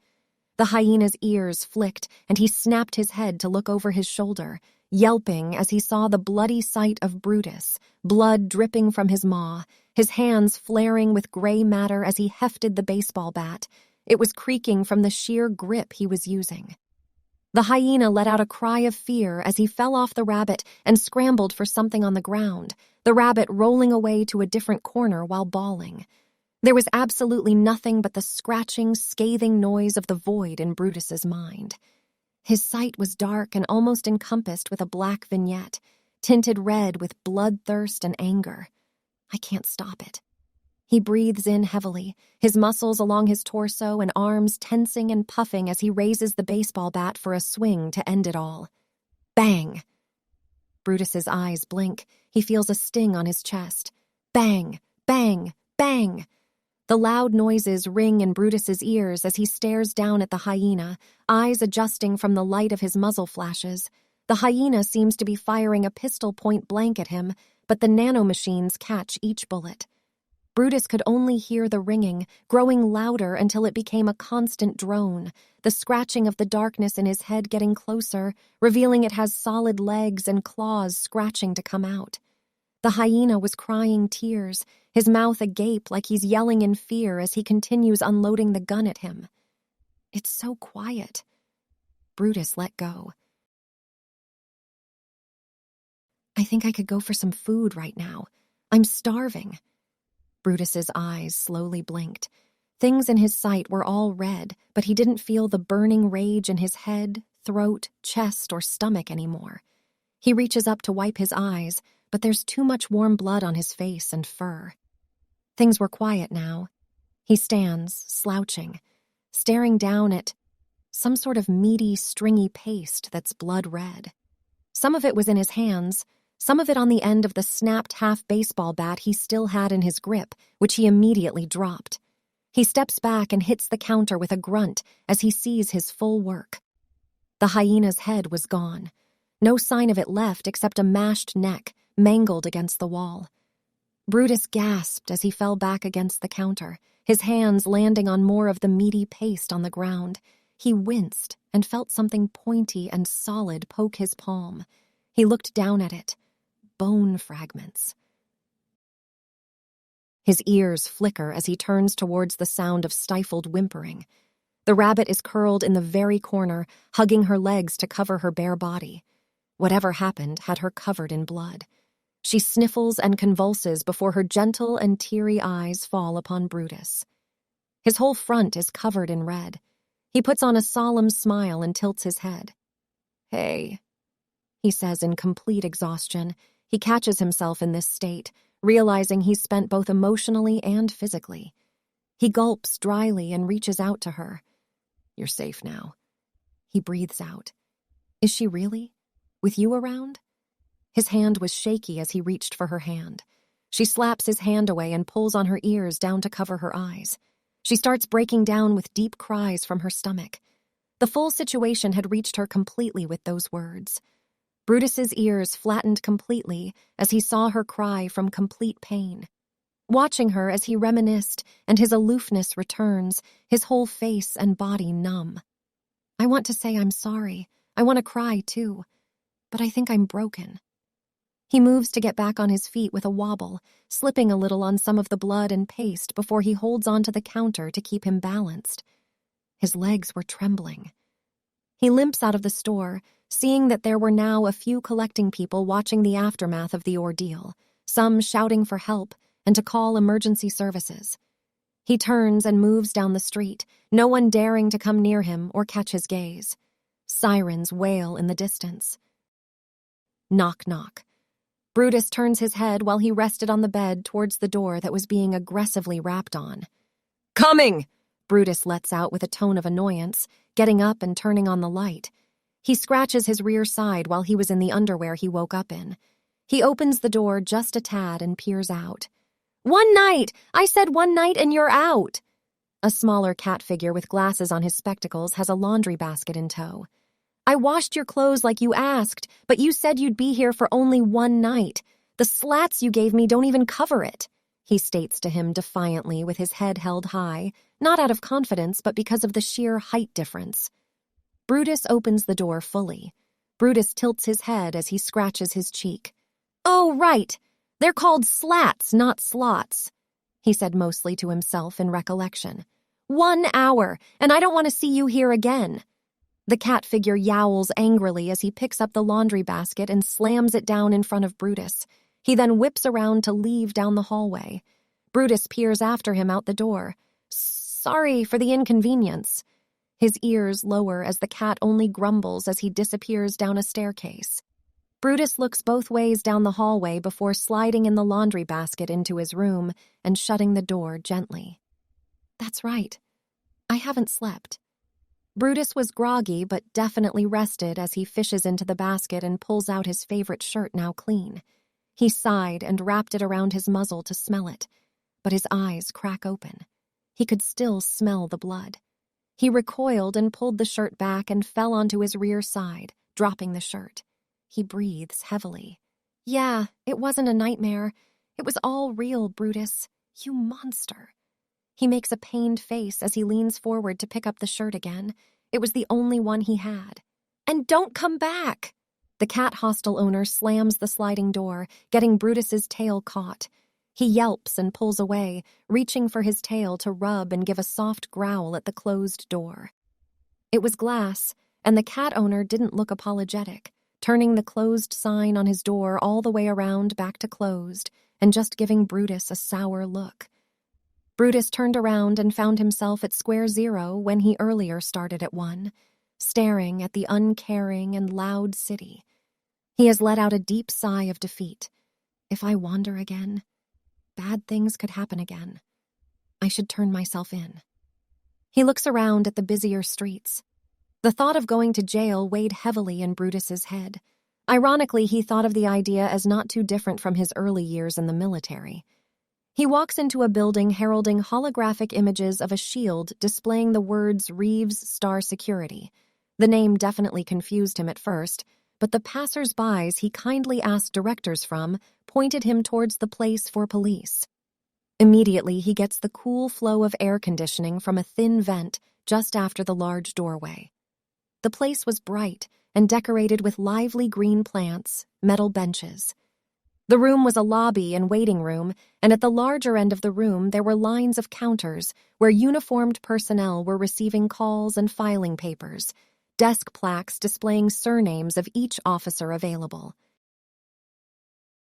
The hyena's ears flicked, and he snapped his head to look over his shoulder, yelping as he saw the bloody sight of Brutus, blood dripping from his maw, his hands flaring with gray matter as he hefted the baseball bat. It was creaking from the sheer grip he was using. The hyena let out a cry of fear as he fell off the rabbit and scrambled for something on the ground, the rabbit rolling away to a different corner while bawling. There was absolutely nothing but the scratching, scathing noise of the void in Brutus's mind. His sight was dark and almost encompassed with a black vignette, tinted red with bloodthirst and anger. I can't stop it. He breathes in heavily, his muscles along his torso and arms tensing and puffing as he raises the baseball bat for a swing to end it all. Bang! Brutus's eyes blink. He feels a sting on his chest. Bang! Bang! Bang! The loud noises ring in Brutus's ears as he stares down at the hyena, eyes adjusting from the light of his muzzle flashes. The hyena seems to be firing a pistol point blank at him, but the nanomachines catch each bullet. Brutus could only hear the ringing, growing louder until it became a constant drone, the scratching of the darkness in his head getting closer, revealing it has solid legs and claws scratching to come out. The hyena was crying tears, his mouth agape like he's yelling in fear as he continues unloading the gun at him. It's so quiet. Brutus let go. I think I could go for some food right now. I'm starving. Brutus's eyes slowly blinked. Things in his sight were all red, but he didn't feel the burning rage in his head, throat, chest, or stomach anymore. He reaches up to wipe his eyes, but there's too much warm blood on his face and fur. Things were quiet now. He stands, slouching, staring down at some sort of meaty, stringy paste that's blood red. Some of it was in his hands, some of it on the end of the snapped half baseball bat he still had in his grip, which he immediately dropped. He steps back and hits the counter with a grunt as he sees his full work. The hyena's head was gone. No sign of it left except a mashed neck, mangled against the wall. Brutus gasped as he fell back against the counter, his hands landing on more of the meaty paste on the ground. He winced and felt something pointy and solid poke his palm. He looked down at it. Bone fragments. His ears flicker as he turns towards the sound of stifled whimpering. The rabbit is curled in the very corner, hugging her legs to cover her bare body. Whatever happened had her covered in blood. She sniffles and convulses before her gentle and teary eyes fall upon Brutus. His whole front is covered in red. He puts on a solemn smile and tilts his head. "Hey," he says in complete exhaustion. He catches himself in this state, realizing he's spent both emotionally and physically. He gulps dryly and reaches out to her. "You're safe now." He breathes out. "Is she really? With you around?" His hand was shaky as he reached for her hand. She slaps his hand away and pulls on her ears down to cover her eyes. She starts breaking down with deep cries from her stomach. The full situation had reached her completely with those words. Brutus's ears flattened completely as he saw her cry from complete pain. Watching her as he reminisced and his aloofness returns, his whole face and body numb. I want to say I'm sorry. I want to cry too. But I think I'm broken. He moves to get back on his feet with a wobble, slipping a little on some of the blood and paste before he holds onto the counter to keep him balanced. His legs were trembling. He limps out of the store, seeing that there were now a few collecting people watching the aftermath of the ordeal, some shouting for help and to call emergency services. He turns and moves down the street, no one daring to come near him or catch his gaze. Sirens wail in the distance. Knock, knock. Brutus turns his head while he rested on the bed towards the door that was being aggressively rapped on. "Coming!" Brutus lets out with a tone of annoyance, getting up and turning on the light. He scratches his rear side while he was in the underwear he woke up in. He opens the door just a tad and peers out. "One night! I said one night and you're out!" A smaller cat figure with glasses on his spectacles has a laundry basket in tow. "I washed your clothes like you asked, but you said you'd be here for only one night. The slats you gave me don't even cover it," he states to him defiantly with his head held high, not out of confidence but because of the sheer height difference. Brutus opens the door fully. Brutus tilts his head as he scratches his cheek. "Oh, right. They're called slats, not slots," he said mostly to himself in recollection. 1 hour, and I don't want to see you here again." The cat figure yowls angrily as he picks up the laundry basket and slams it down in front of Brutus. He then whips around to leave down the hallway. Brutus peers after him out the door. "Sorry for the inconvenience." His ears lower as the cat only grumbles as he disappears down a staircase. Brutus looks both ways down the hallway before sliding in the laundry basket into his room and shutting the door gently. That's right. I haven't slept. Brutus was groggy but definitely rested as he fishes into the basket and pulls out his favorite shirt now clean. He sighed and wrapped it around his muzzle to smell it, but his eyes crack open. He could still smell the blood. He recoiled and pulled the shirt back and fell onto his rear side, dropping the shirt. He breathes heavily. "Yeah, it wasn't a nightmare. It was all real, Brutus. You monster." He makes a pained face as he leans forward to pick up the shirt again. It was the only one he had. "And don't come back!" The cat hostel owner slams the sliding door, getting Brutus's tail caught. He yelps and pulls away, reaching for his tail to rub and give a soft growl at the closed door. It was glass, and the cat owner didn't look apologetic, turning the closed sign on his door all the way around back to closed and just giving Brutus a sour look. Brutus turned around and found himself at square zero when he earlier started at 1, staring at the uncaring and loud city. He has let out a deep sigh of defeat. If I wander again, bad things could happen again. I should turn myself in. He looks around at the busier streets. The thought of going to jail weighed heavily in Brutus's head. Ironically, he thought of the idea as not too different from his early years in the military. He walks into a building heralding holographic images of a shield displaying the words Reeves Star Security. The name definitely confused him at first, but the passers-bys he kindly asked directors from pointed him towards the place for police. Immediately, he gets the cool flow of air conditioning from a thin vent just after the large doorway. The place was bright and decorated with lively green plants, metal benches. The room was a lobby and waiting room, and at the larger end of the room there were lines of counters where uniformed personnel were receiving calls and filing papers, desk plaques displaying surnames of each officer available.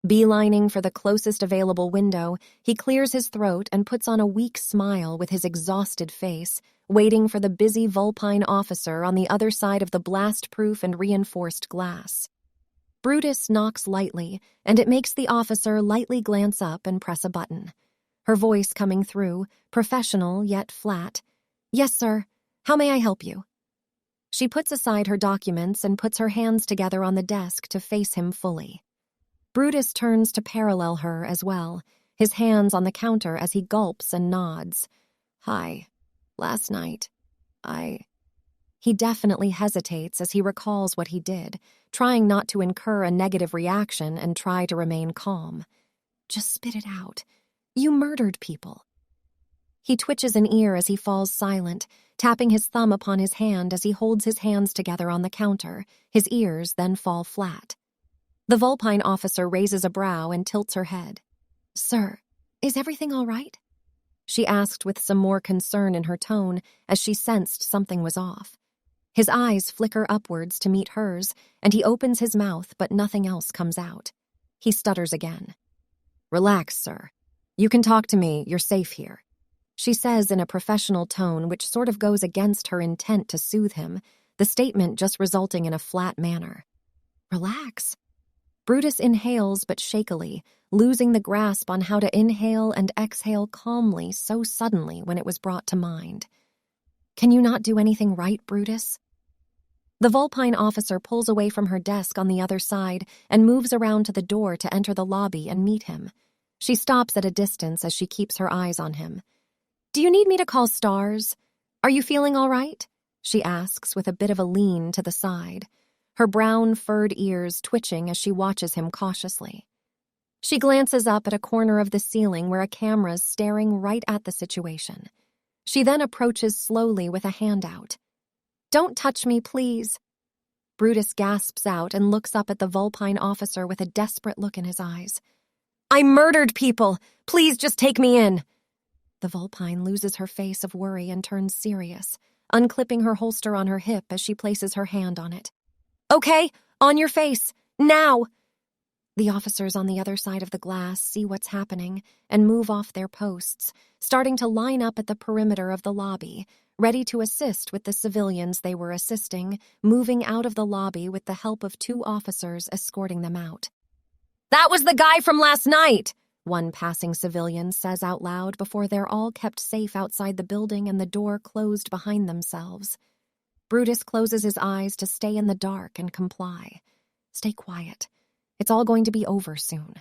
Beelining for the closest available window, he clears his throat and puts on a weak smile with his exhausted face, waiting for the busy vulpine officer on the other side of the blast-proof and reinforced glass. Brutus knocks lightly, and it makes the officer lightly glance up and press a button. Her voice coming through, professional yet flat. "Yes, sir. How may I help you?" She puts aside her documents and puts her hands together on the desk to face him fully. Brutus turns to parallel her as well, his hands on the counter as he gulps and nods. Hi. Last night, He definitely hesitates as he recalls what he did, trying not to incur a negative reaction and try to remain calm. Just spit it out. You murdered people. He twitches an ear as he falls silent, tapping his thumb upon his hand as he holds his hands together on the counter. His ears then fall flat. The Vulpine officer raises a brow and tilts her head. Sir, is everything all right? She asked with some more concern in her tone as she sensed something was off. His eyes flicker upwards to meet hers, and he opens his mouth, but nothing else comes out. He stutters again. Relax, sir. You can talk to me. You're safe here. She says in a professional tone which sort of goes against her intent to soothe him, the statement just resulting in a flat manner. Relax. Brutus inhales but shakily, losing the grasp on how to inhale and exhale calmly so suddenly when it was brought to mind. Can you not do anything right, Brutus? The Vulpine officer pulls away from her desk on the other side and moves around to the door to enter the lobby and meet him. She stops at a distance as she keeps her eyes on him. Do you need me to call stars? Are you feeling all right? She asks with a bit of a lean to the side, her brown furred ears twitching as she watches him cautiously. She glances up at a corner of the ceiling where a camera's staring right at the situation. She then approaches slowly with a hand out. Don't touch me, please. Brutus gasps out and looks up at the Vulpine officer with a desperate look in his eyes. I murdered people. Please just take me in. The Vulpine loses her face of worry and turns serious, unclipping her holster on her hip as she places her hand on it. Okay, on your face, now! The officers on the other side of the glass see what's happening and move off their posts, starting to line up at the perimeter of the lobby, ready to assist with the civilians they were assisting, moving out of the lobby with the help of 2 officers escorting them out. That was the guy from last night! One passing civilian says out loud before they're all kept safe outside the building and the door closed behind themselves. Brutus closes his eyes to stay in the dark and comply. Stay quiet. It's all going to be over soon.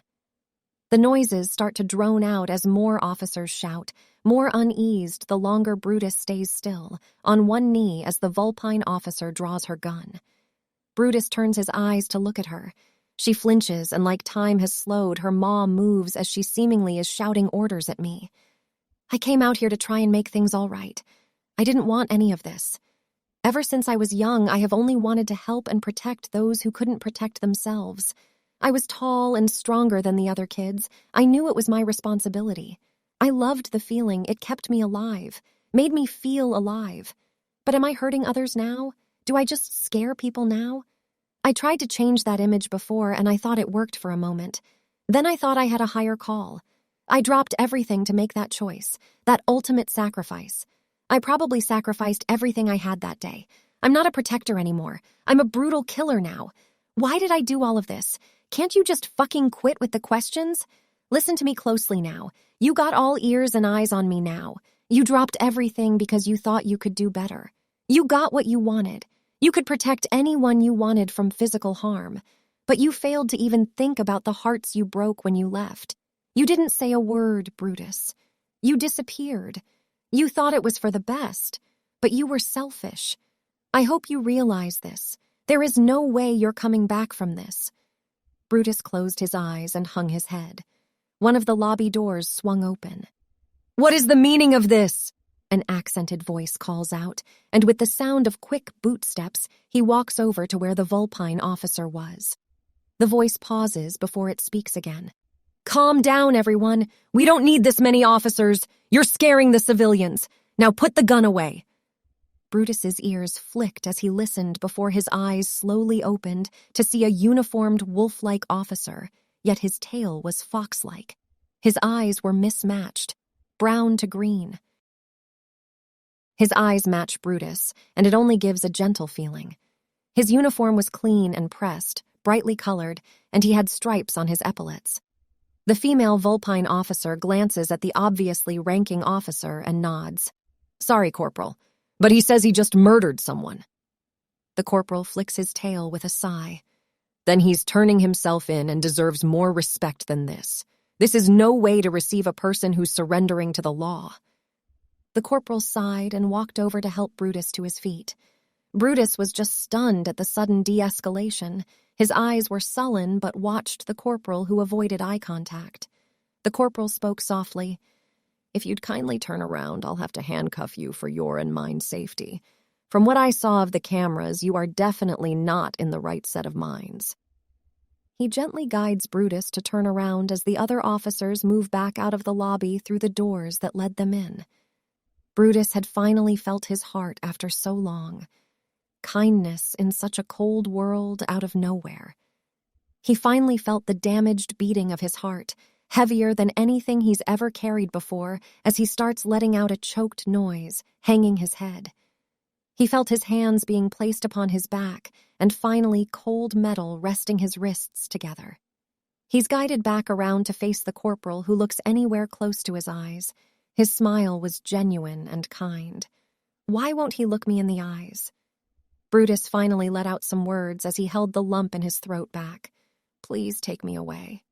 The noises start to drone out as more officers shout, more uneased the longer Brutus stays still, on one knee as the Vulpine officer draws her gun. Brutus turns his eyes to look at her. She flinches, and like time has slowed, her maw moves as she seemingly is shouting orders at me. I came out here to try and make things all right. I didn't want any of this. Ever since I was young, I have only wanted to help and protect those who couldn't protect themselves. I was tall and stronger than the other kids. I knew it was my responsibility. I loved the feeling. It kept me alive, made me feel alive. But am I hurting others now? Do I just scare people now? I tried to change that image before, and I thought it worked for a moment. Then I thought I had a higher call. I dropped everything to make that choice, that ultimate sacrifice. I probably sacrificed everything I had that day. I'm not a protector anymore. I'm a brutal killer now. Why did I do all of this? Can't you just fucking quit with the questions? Listen to me closely now. You got all ears and eyes on me now. You dropped everything because you thought you could do better. You got what you wanted. You could protect anyone you wanted from physical harm, but you failed to even think about the hearts you broke when you left. You didn't say a word, Brutus. You disappeared. You thought it was for the best, but you were selfish. I hope you realize this. There is no way you're coming back from this. Brutus closed his eyes and hung his head. One of the lobby doors swung open. What is the meaning of this? An accented voice calls out, and with the sound of quick boot steps, he walks over to where the Vulpine officer was. The voice pauses before it speaks again. Calm down, everyone. We don't need this many officers. You're scaring the civilians. Now put the gun away. Brutus's ears flicked as he listened before his eyes slowly opened to see a uniformed wolf-like officer, yet his tail was fox-like. His eyes were mismatched, brown to green. His eyes match Brutus, and it only gives a gentle feeling. His uniform was clean and pressed, brightly colored, and he had stripes on his epaulets. The female Vulpine officer glances at the obviously ranking officer and nods. Sorry, Corporal, but he says he just murdered someone. The corporal flicks his tail with a sigh. Then he's turning himself in and deserves more respect than this. This is no way to receive a person who's surrendering to the law. The corporal sighed and walked over to help Brutus to his feet. Brutus was just stunned at the sudden de-escalation. His eyes were sullen but watched the corporal, who avoided eye contact. The corporal spoke softly. "If you'd kindly turn around, I'll have to handcuff you for your and mine safety. From what I saw of the cameras, you are definitely not in the right set of minds." He gently guides Brutus to turn around as the other officers move back out of the lobby through the doors that led them in. Brutus had finally felt his heart after so long. Kindness in such a cold world out of nowhere. He finally felt the damaged beating of his heart, heavier than anything he's ever carried before, as he starts letting out a choked noise, hanging his head. He felt his hands being placed upon his back, and finally cold metal resting his wrists together. He's guided back around to face the corporal, who looks anywhere close to his eyes. His smile was genuine and kind. "Why won't he look me in the eyes?" Brutus finally let out some words as he held the lump in his throat back. "Please take me away."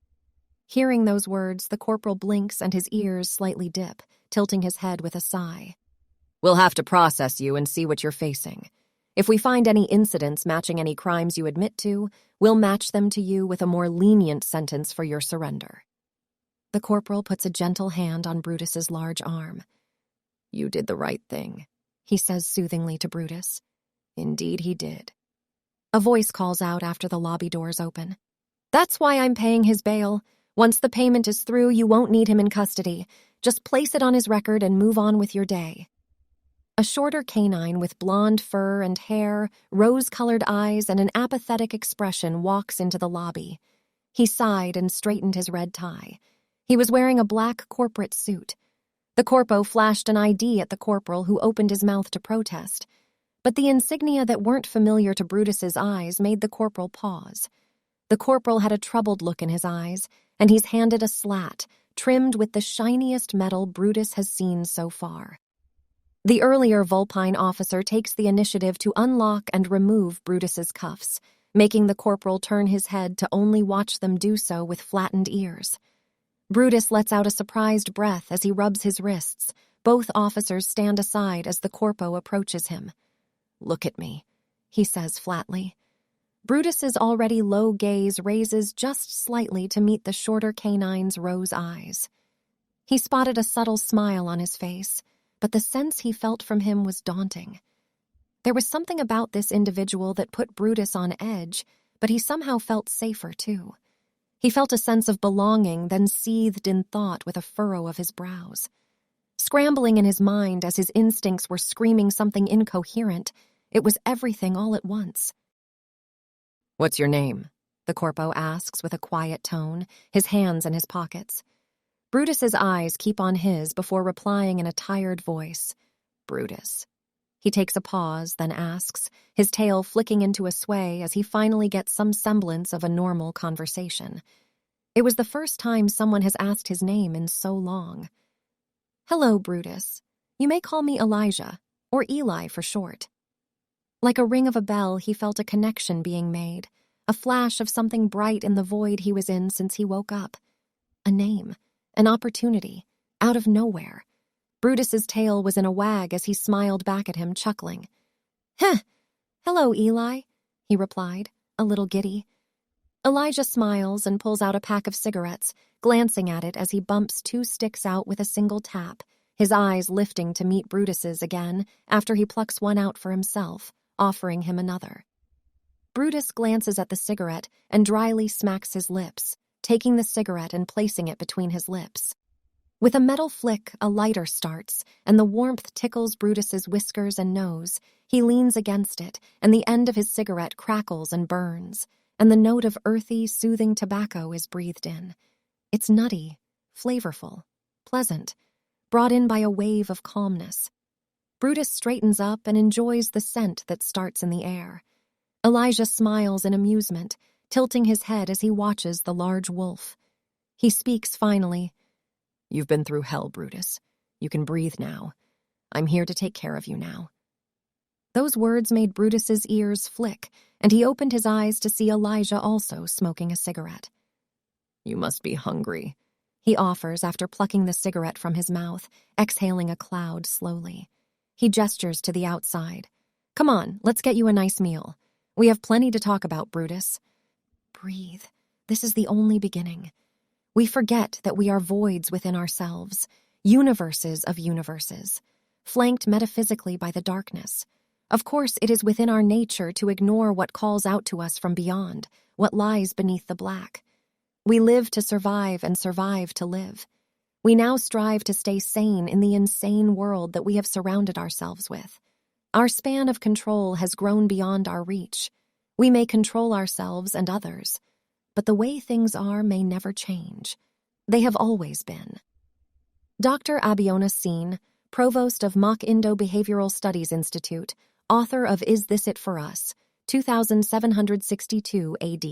Hearing those words, the corporal blinks and his ears slightly dip, tilting his head with a sigh. "We'll have to process you and see what you're facing. If we find any incidents matching any crimes you admit to, we'll match them to you with a more lenient sentence for your surrender." The corporal puts a gentle hand on Brutus's large arm. "You did the right thing," he says soothingly to Brutus. "Indeed he did." A voice calls out after the lobby doors open. "That's why I'm paying his bail. Once the payment is through, you won't need him in custody. Just place it on his record and move on with your day." A shorter canine with blonde fur and hair, rose-colored eyes, and an apathetic expression walks into the lobby. He sighed and straightened his red tie. He was wearing a black corporate suit. The corpo flashed an ID at the corporal, who opened his mouth to protest. But the insignia that weren't familiar to Brutus's eyes made the corporal pause. The corporal had a troubled look in his eyes, and he's handed a slat, trimmed with the shiniest metal Brutus has seen so far. The earlier Vulpine officer takes the initiative to unlock and remove Brutus's cuffs, making the corporal turn his head to only watch them do so with flattened ears. Brutus lets out a surprised breath as he rubs his wrists. Both officers stand aside as the corpo approaches him. "Look at me," he says flatly. Brutus's already low gaze raises just slightly to meet the shorter canine's rose eyes. He spotted a subtle smile on his face, but the sense he felt from him was daunting. There was something about this individual that put Brutus on edge, but he somehow felt safer too. He felt a sense of belonging, then seethed in thought with a furrow of his brows. Scrambling in his mind as his instincts were screaming something incoherent, it was everything all at once. "What's your name?" the corpo asks with a quiet tone, his hands in his pockets. Brutus's eyes keep on his before replying in a tired voice. "Brutus." He takes a pause, then asks, his tail flicking into a sway as he finally gets some semblance of a normal conversation. It was the first time someone has asked his name in so long. "Hello, Brutus. You may call me Elijah, or Eli for short." Like a ring of a bell, he felt a connection being made, a flash of something bright in the void he was in since he woke up. A name, an opportunity, out of nowhere. Brutus's tail was in a wag as he smiled back at him, chuckling. "Heh! Hello, Eli," he replied, a little giddy. Elijah smiles and pulls out a pack of cigarettes, glancing at it as he bumps 2 sticks out with a single tap, his eyes lifting to meet Brutus's again after he plucks one out for himself, offering him another. Brutus glances at the cigarette and dryly smacks his lips, taking the cigarette and placing it between his lips. With a metal flick, a lighter starts, and the warmth tickles Brutus's whiskers and nose. He leans against it, and the end of his cigarette crackles and burns, and the note of earthy, soothing tobacco is breathed in. It's nutty, flavorful, pleasant, brought in by a wave of calmness. Brutus straightens up and enjoys the scent that starts in the air. Elijah smiles in amusement, tilting his head as he watches the large wolf. He speaks finally. "You've been through hell, Brutus. You can breathe now. I'm here to take care of you now." Those words made Brutus's ears flick, and he opened his eyes to see Elijah also smoking a cigarette. "You must be hungry," he offers after plucking the cigarette from his mouth, exhaling a cloud slowly. He gestures to the outside. Come on, let's get you a nice meal. We have plenty to talk about, Brutus. Breathe. This is the only beginning. We forget that we are voids within ourselves, universes of universes, flanked metaphysically by the darkness. Of course, it is within our nature to ignore what calls out to us from beyond, what lies beneath the black. We live to survive and survive to live. We now strive to stay sane in the insane world that we have surrounded ourselves with. Our span of control has grown beyond our reach. We may control ourselves and others, but the way things are may never change. They have always been. Dr. Abiona Seen, Provost of Mock Indo-Behavioral Studies Institute, author of Is This It For Us, 2762 AD.